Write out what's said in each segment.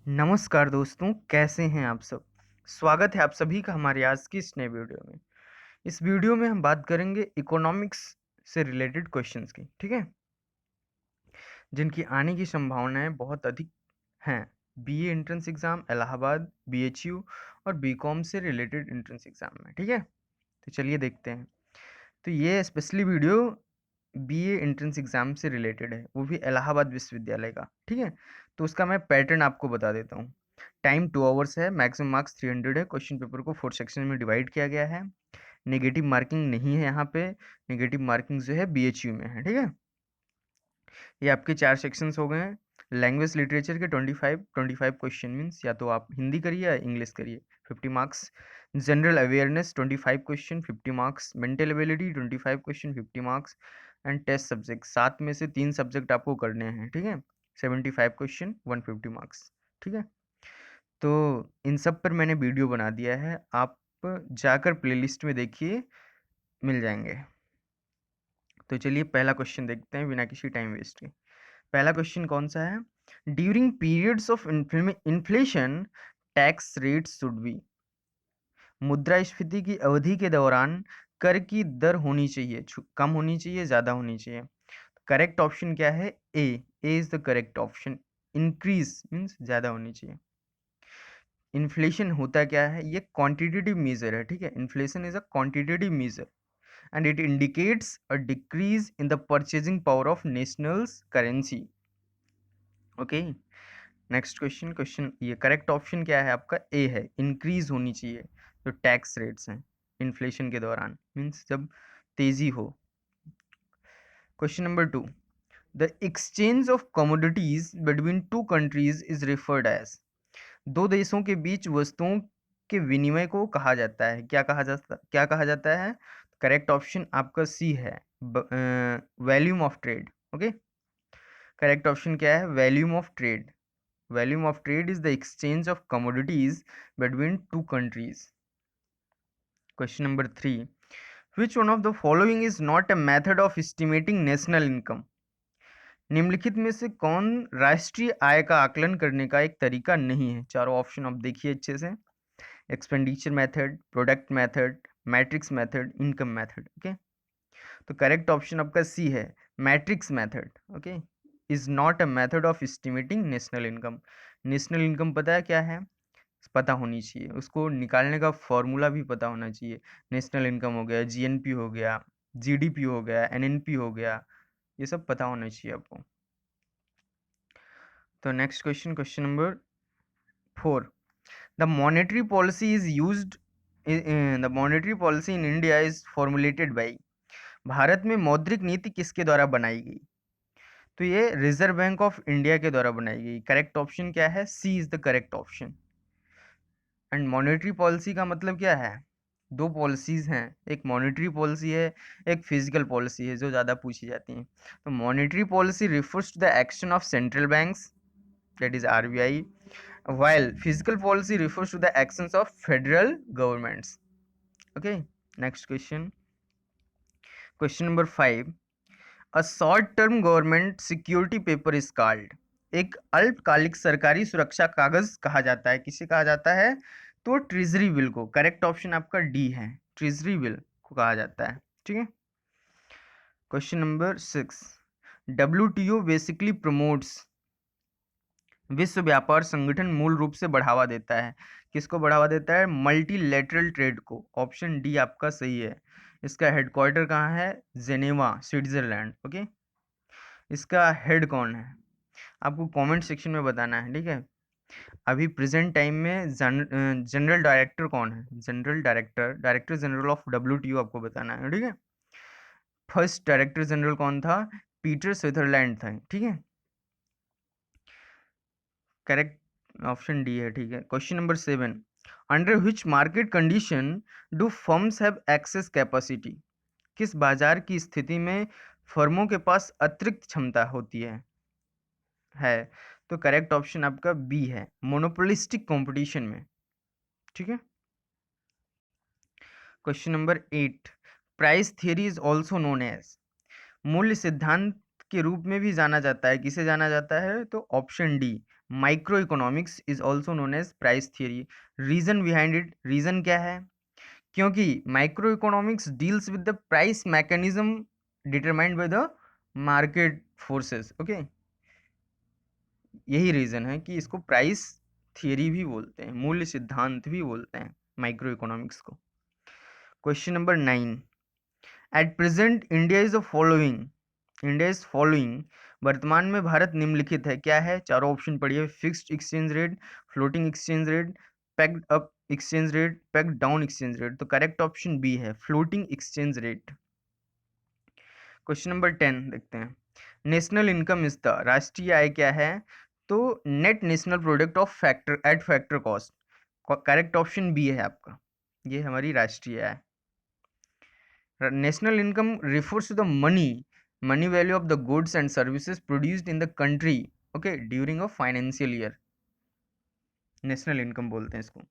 नमस्कार दोस्तों, कैसे हैं आप सब? स्वागत है आप सभी का हमारे आज की इस नए वीडियो में। इस वीडियो में हम बात करेंगे इकोनॉमिक्स से रिलेटेड क्वेश्चंस की, ठीक है? जिनकी आने की संभावनाएं बहुत अधिक हैं। BA entrance exam, Allahabad, BHU और बीकॉम से रिलेटेड एंट्रेंस एग्जाम में, ठीक है? तो चलिए देखते हैं। तो ये specially video BA entrance exam से रिलेटेड है, वो भी इलाहाबाद विश्वविद्यालय का, ठीक है? तो उसका मैं पैटर्न आपको बता देता हूँ। टाइम 2 आवर्स है, मैक्सिमम मार्क्स 300 है। क्वेश्चन पेपर को 4 सेक्शन में डिवाइड किया गया है। नेगेटिव मार्किंग नहीं है यहाँ पे। नेगेटिव मार्किंग जो है बीएचयू में है, ठीक है? ये आपके 4 सेक्शंस हो गए हैं। लैंग्वेज लिटरेचर के 25 क्वेश्चन मीन्स या तो आप हिंदी करिए या इंग्लिश करिए, 50 marks. General awareness 25 question, 50 marks. Mental ability 25 question, 50 marks. And test subject 7 में से 3 सब्जेक्ट आपको करने हैं, ठीक है? 75 क्वेश्चन, 150 मार्क्स, ठीक है? तो इन सब पर मैंने वीडियो बना दिया है, आप जाकर प्लेलिस्ट में देखिए, मिल जाएंगे। तो चलिए पहला क्वेश्चन देखते हैं बिना किसी टाइम वेस्ट के। पहला क्वेश्चन कौन सा है? During periods of inflation tax rate should be. मुद्रास्फीति की अवधि के दौरान कर की दर होनी चाहिए, कम होनी चाहिए, ज्यादा होनी चाहिए। करेक्ट ऑप्शन क्या है? A is the correct option. Increase means ज्यादा होनी चाहिए। इन्फ्लेशन होता क्या है? ये क्वांटिटेटिव मेजर है, ठीक है? Inflation is a quantitative measure and it indicates a decrease in the purchasing power of national's currency. Okay, next question ये करेक्ट ऑप्शन क्या है आपका? ए है, इंक्रीज होनी चाहिए जो टैक्स रेट्स हैं इन्फ्लेशन के दौरान, मीन्स जब तेजी हो। Question number 2, the exchange of commodities between two countries is referred as. दो देशों के बीच वस्तुओं के विनिमय को कहा जाता है, क्या कहा जाता है? करेक्ट ऑप्शन आपका सी है, volume of trade. Okay, correct option क्या है? Volume of trade. Volume of trade is the exchange of commodities between two countries. Question number 3, which one of the following is not a method of estimating national income. निम्नलिखित में से कौन राष्ट्रीय आय का आकलन करने का एक तरीका नहीं है? चारों ऑप्शन आप देखिए अच्छे से। Expenditure method, product method, matrix method, income method. Okay, तो करेक्ट ऑप्शन आपका सी है, matrix method. Okay, is not a method of estimating national income. National income पता है क्या है? पता होनी चाहिए, उसको निकालने का फॉर्मूला भी पता होना चाहिए। नेशनल इनकम हो गया, जीएनपी हो गया, जीडीपी हो गया, एनएनपी हो गया, ये सब पता होना चाहिए आपको। तो next question, question number 4, the monetary policy is used the monetary policy in India is formulated by। Bharat में मौद्रिक नीति किसके द्वारा बनाई गई? तो ये रिजर्व बैंक ऑफ इंडिया के द्वारा बनाई गई। करेक्ट ऑप्शन क्या है? C is the correct option. And monetary policy का मतलब क्या है? दो पॉलिसीज हैं, एक मॉनेटरी पॉलिसी है, एक फिजिकल पॉलिसी है, जो ज़्यादा पूछी जाती हैं। तो monetary policy refers to the action of central banks, that is RBI, while physical policy refers to the actions of federal governments. Okay, next question, question number 5, a short term government security paper is called। एक अल्पकालिक सरकारी सुरक्षा कागज कहा जाता है, किसे कहा जाता है? तो ट्रेजरी बिल को। करेक्ट ऑप्शन आपका डी है, ट्रेजरी बिल को कहा जाता है, ठीक है? Question number 6, WTO basically promotes. विश्व व्यापार संगठन मूल रूप से बढ़ावा देता है, किसको बढ़ावा देता है? मल्टीलेटरल ट्रेड को। ऑप्शन डी आपका सही है। इसका हेडक्वार्टर कहाँ है? Geneva, Switzerland. ओके, इसका हेड कौन है? आपको कमेंट सेक्शन में बताना है, ठीक है? अभी प्रेजेंट टाइम में जनरल डायरेक्टर कौन है? General director, director general of WTO आपको बताना है, ठीक है? फर्स्ट डायरेक्टर जनरल कौन था? पीटर स्विट्जरलैंड था, ठीक है? करेक्ट ऑप्शन डी है, ठीक है? Question number 7, under which market condition do firms have access capacity. किस बाजार की स्थिति में फर्मों के पास अतिरिक्त क्षमता होती है? तो करेक्ट ऑप्शन आपका बी है, मोनोपोलिस्टिक कंपटीशन में, ठीक है? Question number 8, price theory is also known as. मूल्य सिद्धांत के रूप में भी जाना जाता है, किसे जाना जाता है? तो option D, microeconomics is also known as price theory. Reason behind it, reason क्या है? क्योंकि microeconomics deals with the price mechanism determined by the market forces. Okay, यही रीजन है कि इसको प्राइस थियरी भी बोलते हैं, मूल्य सिद्धांत भी बोलते हैं माइक्रो इकोनॉमिक्स को। Question number 9, at present India is the following, India is following, वर्तमान में भारत निम्नलिखित है, क्या है? चारों ऑप्शन पढ़िए। Fixed exchange rate, floating exchange rate, packed up exchange rate, packed down exchange rate. तो करेक्ट ऑप्शन बी है, floating exchange rate. Question number 10 देखते हैं। नेशनल इनकम इज द, राष्ट्रीय आय क्या है? तो net national product of factor at factor cost. Correct option B है आपका, ये हमारी राष्ट्रीय आय। National income refers to the money value of the goods and services produced in the country, okay, during a financial year, national income बोलते हैं इसको।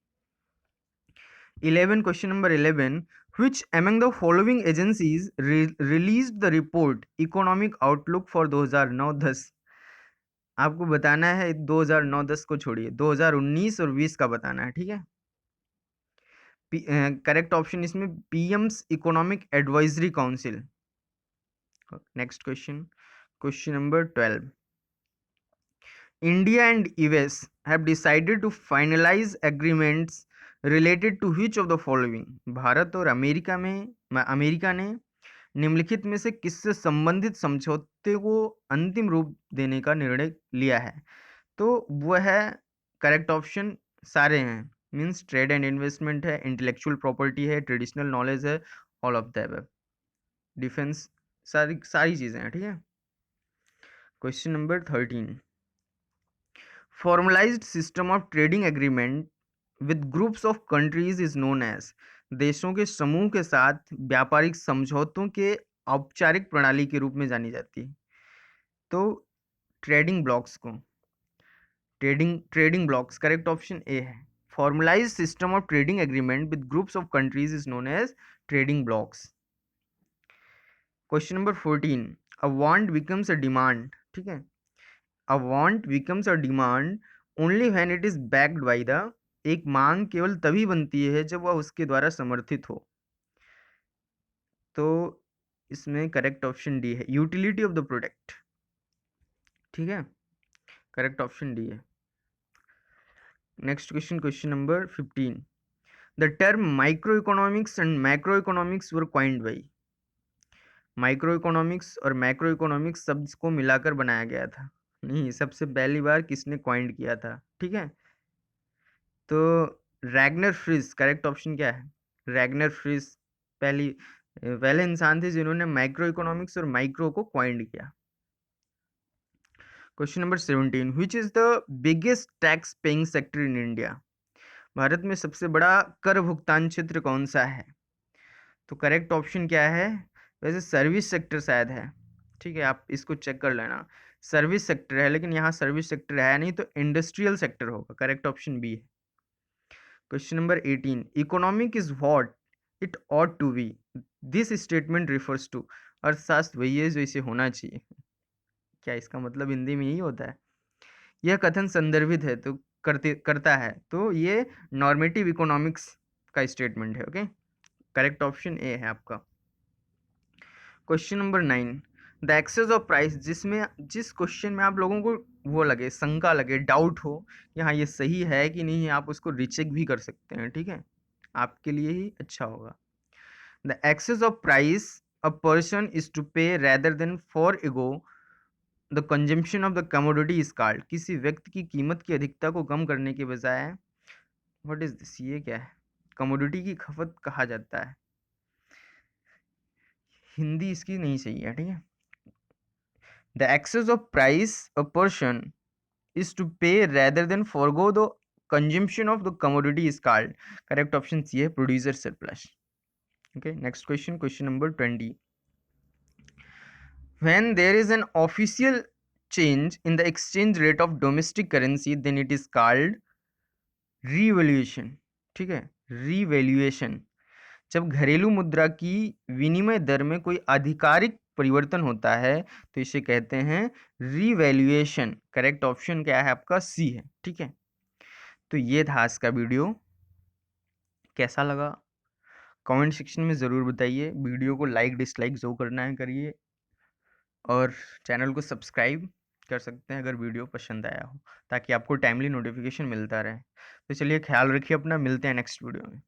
11, question number 11, which among the following agencies released the report economic outlook for 2009-10? आपको बताना है 2009-10 को छोड़िए, 2019 और 20 का बताना है, ठीक है। करेक्ट ऑप्शन इसमें PM's economic advisory council. Next question, question number 12, India and US have decided to finalize agreements related to which of the following? Bharat और अमेरिका ने निम्नलिखित में से किससे संबंधित समझौते को अंतिम रूप देने का निर्णय लिया है? तो वह है, करेक्ट ऑप्शन सारे हैं, मींस ट्रेड एंड इन्वेस्टमेंट है, इंटेलेक्चुअल प्रॉपर्टी है, ट्रेडिशनल नॉलेज है, all of the above, defence, सारी चीजें हैं, ठीक है। Question number 13, formalised system of trading agreement with groups of countries is known as, देशों के समूह के साथ व्यापारिक समझौतों के औपचारिक प्रणाली के रूप में जानी जाती है। तो ट्रेडिंग ब्लॉक्स को, trading blocks, correct option A है। Formalized system of trading agreement with groups of countries is known as trading blocks. Question number 14, a want becomes a demand, ठीक है। A want becomes a demand only when it is backed by the, एक मांग केवल तभी बनती है जब वह उसके द्वारा समर्थित हो। तो इसमें करेक्ट ऑप्शन डी है, यूटिलिटी ऑफ द प्रोडक्ट, ठीक है, करेक्ट ऑप्शन डी है। Next question, question number 15, the term micro economics and macro economics were coined by, micro economics और मैक्रो इकोनॉमिक्स शब्द को मिलाकर बनाया गया था, नहीं, सबसे पहली बार किसने कॉइंड किया था, ठीक है। तो रैगनर फ्रिस, करेक्ट ऑप्शन क्या है? रैगनर फ्रिस पहले इंसान थे जिन्होंने माइक्रो इकोनॉमिक्स और माइक्रो को कॉइंड किया। Question number 17, which is the biggest tax paying sector in India, Bharat में सबसे बड़ा कर भुगतान क्षेत्र कौन सा है? तो करेक्ट ऑप्शन क्या है? वैसे सर्विस सेक्टर शायद है, ठीक है, आप इसको चेक कर लेना, सर्विस सेक्टर है, लेकिन यहाँ सर्विस सेक्टर है नहीं, तो इंडस्ट्रियल सेक्टर होगा, करेक्ट ऑप्शन बी है। Question number 18, economic is what it ought to be, this statement refers to, अर्थशास्त्र वही है जो इसे होना चाहिए, क्या इसका मतलब हिंदी में यही होता है? यह कथन संदर्भित है, तो करता है, तो ये नॉर्मेटिव इकोनॉमिक्स का स्टेटमेंट है, ओके, करेक्ट ऑप्शन ए है आपका। Question number 9, the excess of price, जिस क्वेश्चन में आप लोगों को वो लगे, शंका लगे, डाउट हो कि हाँ ये सही है कि नहीं, आप उसको रीचेक भी कर सकते हैं, ठीक है, आपके लिए ही अच्छा होगा। The excess of price a person is to pay rather than forgo the consumption of the commodity is called, किसी व्यक्ति की कीमत की अधिकता को कम करने के बजाय, व्हाट इज दिस, ये क्या है? कमोडिटी की खपत कहा जाता है, हिंदी इसकी नहीं सही है, ठीक है। The excess of price a person is to pay rather than forego the consumption of the commodity is called, correct option C है, producer surplus. Okay, next question, question number 20, when there is an official change in the exchange rate of domestic currency then it is called revaluation, ठीक है, revaluation, जब घरेलू मुद्रा की विनिमय दर में कोई आधिकारिक परिवर्तन होता है तो इसे कहते हैं रीवैल्यूएशन। करेक्ट ऑप्शन क्या है आपका? सी है। ठीक है, तो ये था आज का वीडियो। कैसा लगा कमेंट सेक्शन में ज़रूर बताइए। वीडियो को लाइक डिसलाइक जो करना है करिए, और चैनल को सब्सक्राइब कर सकते हैं अगर वीडियो पसंद आया हो, ताकि आपको टाइमली नोटिफिकेशन मिलता रहे। तो चलिए, ख्याल रखिए अपना, मिलते हैं नेक्स्ट वीडियो में।